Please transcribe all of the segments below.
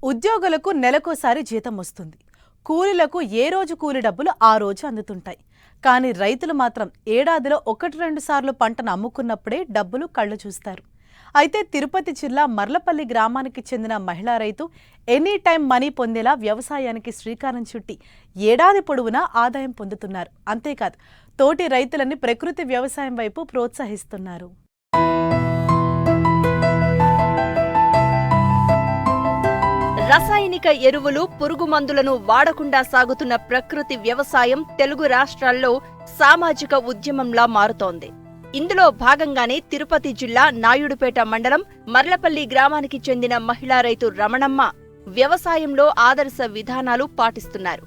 ఉద్యోగులకు నెలకోసారి జీతం వస్తుంది. కూలీలకు ఏ రోజు కూలి డబ్బులు ఆ రోజు అందుతుంటాయి. కానీ రైతులు మాత్రం ఏడాదిలో 1-2 సార్లు పంటను అమ్ముకున్నప్పుడే డబ్బులు కళ్ళు చూస్తారు. అయితే తిరుపతి జిల్లా మర్లపల్లి గ్రామానికి చెందిన మహిళా రైతు ఎనీ టైం మనీ పొందేలా వ్యవసాయానికి శ్రీకారం చుట్టి ఏడాది పొడవునా ఆదాయం పొందుతున్నారు. అంతేకాదు తోటి రైతులని ప్రకృతి వ్యవసాయం వైపు ప్రోత్సహిస్తున్నారు. రసాయనిక ఎరువులు, పురుగు మందులను వాడకుండా సాగుతున్న ప్రకృతి వ్యవసాయం తెలుగు రాష్ట్రాల్లో సామాజిక ఉద్యమంలా మారుతోంది. ఇందులో భాగంగానే తిరుపతి జిల్లా నాయుడుపేట మండలం మర్లపల్లి గ్రామానికి చెందిన మహిళా రైతు రమణమ్మ వ్యవసాయంలో ఆదర్శ విధానాలు పాటిస్తున్నారు.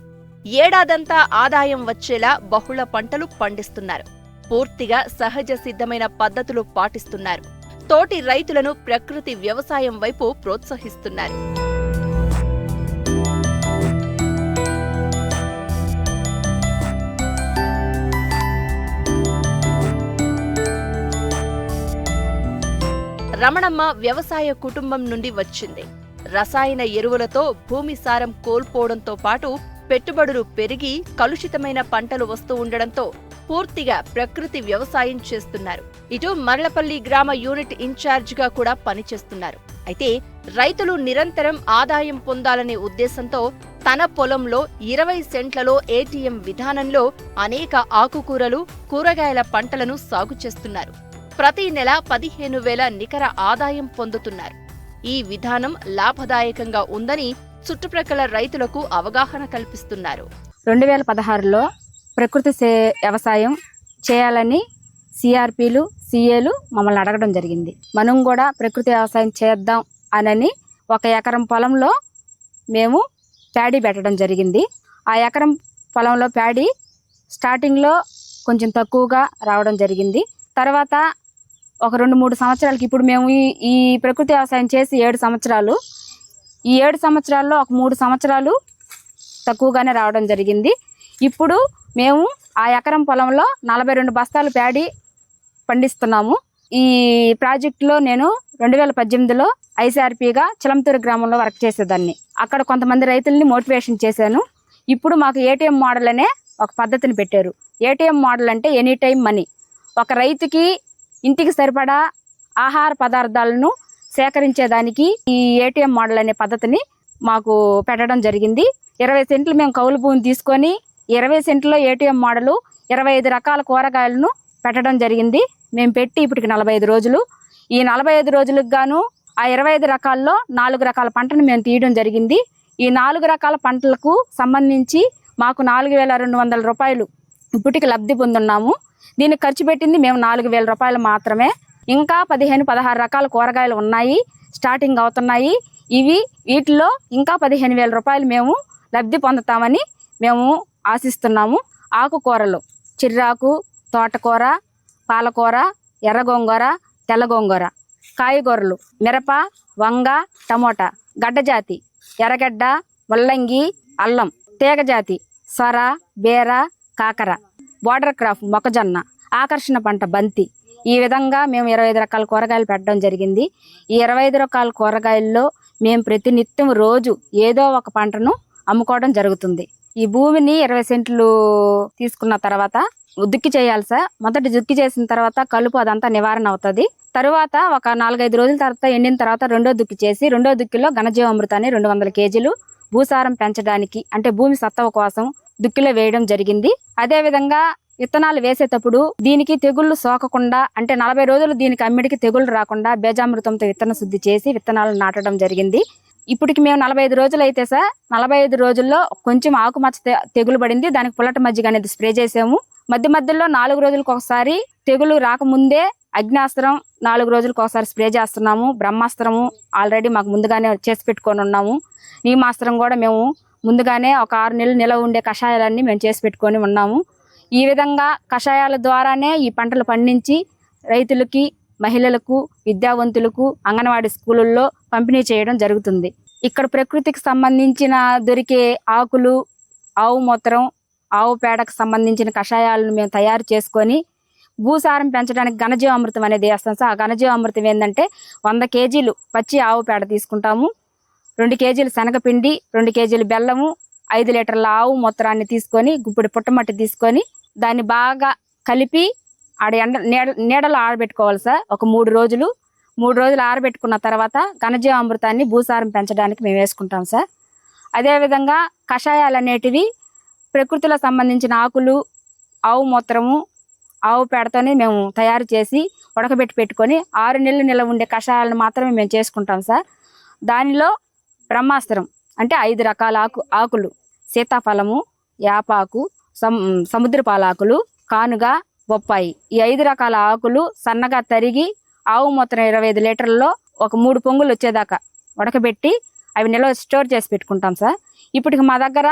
ఏడాదంతా ఆదాయం వచ్చేలా బహుళ పంటలు పండిస్తున్నారు. పూర్తిగా సహజ సిద్ధమైన పద్ధతులు పాటిస్తున్నారు. తోటి రైతులను ప్రకృతి వ్యవసాయం వైపు ప్రోత్సహిస్తున్నారు. రమణమ్మ వ్యవసాయ కుటుంబం నుండి వచ్చింది. రసాయన ఎరువులతో భూమి సారం కోల్పోవడంతో పాటు పెట్టుబడులు పెరిగి కలుషితమైన పంటలు వస్తూ ఉండడంతో పూర్తిగా ప్రకృతి వ్యవసాయం చేస్తున్నారు. ఇటు మర్లపల్లి గ్రామ యూనిట్ ఇన్ఛార్జిగా కూడా పనిచేస్తున్నారు. అయితే రైతులు నిరంతరం ఆదాయం పొందాలనే ఉద్దేశంతో తన పొలంలో 20 సెంట్లలో ఏటీఎం విధానంలో అనేక ఆకుకూరలు, కూరగాయల పంటలను సాగు చేస్తున్నారు. ప్రతి నెల 15,000 నికర ఆదాయం పొందుతున్నారు. ఈ విధానం లాభదాయకంగా ఉందని చుట్టుప్రక్కల రైతులకు అవగాహన కల్పిస్తున్నారు. 2016లో ప్రకృతి వ్యవసాయం చేయాలని సిఆర్పీలు, సిఏలు మమ్మల్ని అడగడం జరిగింది. మనం కూడా ప్రకృతి వ్యవసాయం చేద్దాం అనని 1 ఎకరం పొలంలో మేము ప్యాడీ పెట్టడం జరిగింది. ఆ ఎకరం పొలంలో ప్యాడీ స్టార్టింగ్లో కొంచెం తక్కువగా రావడం జరిగింది. తర్వాత ఒక 2-3 సంవత్సరాలకి ఇప్పుడు మేము ఈ ప్రకృతి వ్యవసాయం చేసి 7 సంవత్సరాలు. ఈ 7 సంవత్సరాల్లో ఒక 3 సంవత్సరాలు తక్కువగానే రావడం జరిగింది. ఇప్పుడు మేము ఆ ఎకరం పొలంలో 42 బస్తాలు ప్యాడీ పండిస్తున్నాము. ఈ ప్రాజెక్టులో నేను 2018లో ఐసీఆర్పీగా చిలంతూరు గ్రామంలో వర్క్ చేసేదాన్ని. అక్కడ కొంతమంది రైతుల్ని మోటివేషన్ చేశాను. ఇప్పుడు మాకు ఏటీఎం మోడల్ అనే ఒక పద్ధతిని పెట్టారు. ఏటీఎం మోడల్ అంటే ఎనీ టైం మనీ. ఒక రైతుకి ఇంటికి సరిపడా ఆహార పదార్థాలను సేకరించేదానికి ఈ ఏటీఎం మోడల్ అనే పద్ధతిని మాకు పెట్టడం జరిగింది. 20 సెంట్లు మేము కౌలు భూమిని తీసుకొని 20 సెంట్లో ఏటీఎం మోడలు 25 రకాల కూరగాయలను పెట్టడం జరిగింది. మేము పెట్టి ఇప్పటికి 45 రోజులు. ఈ 45 రోజులకు గాను ఆ 25 రకాల్లో 4 రకాల పంటను మేము తీయడం జరిగింది. ఈ 4 రకాల పంటలకు సంబంధించి మాకు 4,200 రూపాయలు ఇప్పటికి లబ్ధి పొందున్నాము. దీనికి ఖర్చు పెట్టింది మేము 4,000 రూపాయలు మాత్రమే. ఇంకా 15-16 రకాల కూరగాయలు ఉన్నాయి, స్టార్టింగ్ అవుతున్నాయి. వీటిలో ఇంకా 15,000 రూపాయలు మేము లబ్ధి పొందుతామని మేము ఆశిస్తున్నాము. ఆకుకూరలు చిర్రాకు, తోటకూర, పాలకూర, ఎర్ర గోంగూర, తెల్ల గోంగూర, కాయగూరలు మిరప, వంగ, టమోటా, గడ్డజాతి ఎర్రగడ్డ, ముల్లంగి, అల్లం, తీగజాతి సొర, బీర, కాకర, బోర్డర్ క్రాప్ మొక్కజొన్న, ఆకర్షణ పంట బంతి. ఈ విధంగా మేము 25 రకాల కూరగాయలు పెట్టడం జరిగింది. ఈ 25 రకాల కూరగాయల్లో మేము ప్రతినిత్యం రోజు ఏదో ఒక పంటను అమ్ముకోవడం జరుగుతుంది. ఈ భూమిని 20 సెంట్లు తీసుకున్న తర్వాత దుక్కి చేయాలి సార్. మొదటి దుక్కి చేసిన తర్వాత కలుపు అదంతా నివారణ అవుతుంది. తరువాత ఒక 4-5 రోజుల తర్వాత ఎండిన తర్వాత రెండో దుక్కి చేసి రెండో దుక్కిలో ఘనజీవామృతాన్ని 200 కేజీలు భూసారం పెంచడానికి అంటే భూమి సత్తువ కోసం దుక్కిలో వేయడం జరిగింది. అదే విధంగా విత్తనాలు వేసేటప్పుడు దీనికి తెగుళ్లు సోకకుండా అంటే 40 రోజులు దీనికి అమ్మిడికి తెగుళ్లు రాకుండా బీజామృతంతో విత్తన శుద్ధి చేసి విత్తనాలు నాటడం జరిగింది. ఇప్పటికి మేము 45 రోజులు అయితే సార్ 45 రోజుల్లో కొంచెం ఆకుమచ్చ తెగులు పడింది. దానికి పుల్లటి మజ్జిగ అనేది స్ప్రే చేసాము. మధ్యలో 4 రోజులకు ఒకసారి తెగులు రాకముందే అగ్నాస్త్రం 4 రోజులకు ఒకసారి స్ప్రే చేస్తున్నాము. బ్రహ్మాస్త్రము ఆల్రెడీ మాకు ముందుగానే చేసి పెట్టుకొని ఉన్నాము. నీమాస్త్రం కూడా మేము ముందుగానే ఒక 6 నెలలు నిలవ ఉండే కషాయాలన్నీ మేము చేసి పెట్టుకొని ఉన్నాము. ఈ విధంగా కషాయాల ద్వారానే ఈ పంటలు పండించి రైతులకి, మహిళలకు, విద్యావంతులకు అంగన్వాడీ స్కూళ్ళల్లో పంపిణీ చేయడం జరుగుతుంది. ఇక్కడ ప్రకృతికి సంబంధించిన దొరికే ఆకులు, ఆవు మూత్రం, ఆవు పేడకు సంబంధించిన కషాయాలను మేము తయారు చేసుకొని భూసారం పెంచడానికి ఘనజీవామృతం అనేది వేస్తాం సార్. ఆ ఘనజీవామృతం ఏంటంటే 100 కేజీలు పచ్చి ఆవు పేడ తీసుకుంటాము, 2 కేజీలు శనగపిండి, 2 కేజీలు బెల్లము, 5 లీటర్ల ఆవు మూత్రాన్ని తీసుకొని, గుప్పిడి పుట్టమట్టి తీసుకొని దాన్ని బాగా కలిపి ఆడ నీడలో ఆరబెట్టుకోవాలి సార్. ఒక 3 రోజులు ఆరబెట్టుకున్న తర్వాత ఘనజీవామృతాన్ని భూసారం పెంచడానికి మేము వేసుకుంటాం సార్. అదేవిధంగా కషాయాలు అనేటివి ప్రకృతిలో సంబంధించిన ఆకులు, ఆవు మూత్రము, ఆవు పేడతోనే మేము తయారు చేసి ఉడకబెట్టి పెట్టుకొని 6 నెలలు నిల్వ ఉండే కషాయాలను మాత్రమే మేము చేసుకుంటాం సార్. దానిలో బ్రహ్మాస్త్రం అంటే 5 రకాల ఆకులు, సీతాఫలము, యాపాకు, సముద్రపాలాకులు, కానుగ, బొప్పాయి, ఈ 5 రకాల ఆకులు సన్నగా తరిగి ఆవు మూత్రం 25 లీటర్లలో ఒక 3 పొంగులు వచ్చేదాకా ఉడకబెట్టి అవి నిల్వ స్టోర్ చేసి పెట్టుకుంటాం సార్. ఇప్పటికి మా దగ్గర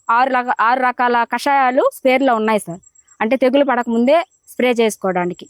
6 రకాల కషాయాలు స్పేర్లో ఉన్నాయి సార్. అంటే తెగులు పడక ముందే స్ప్రే చేసుకోవడానికి.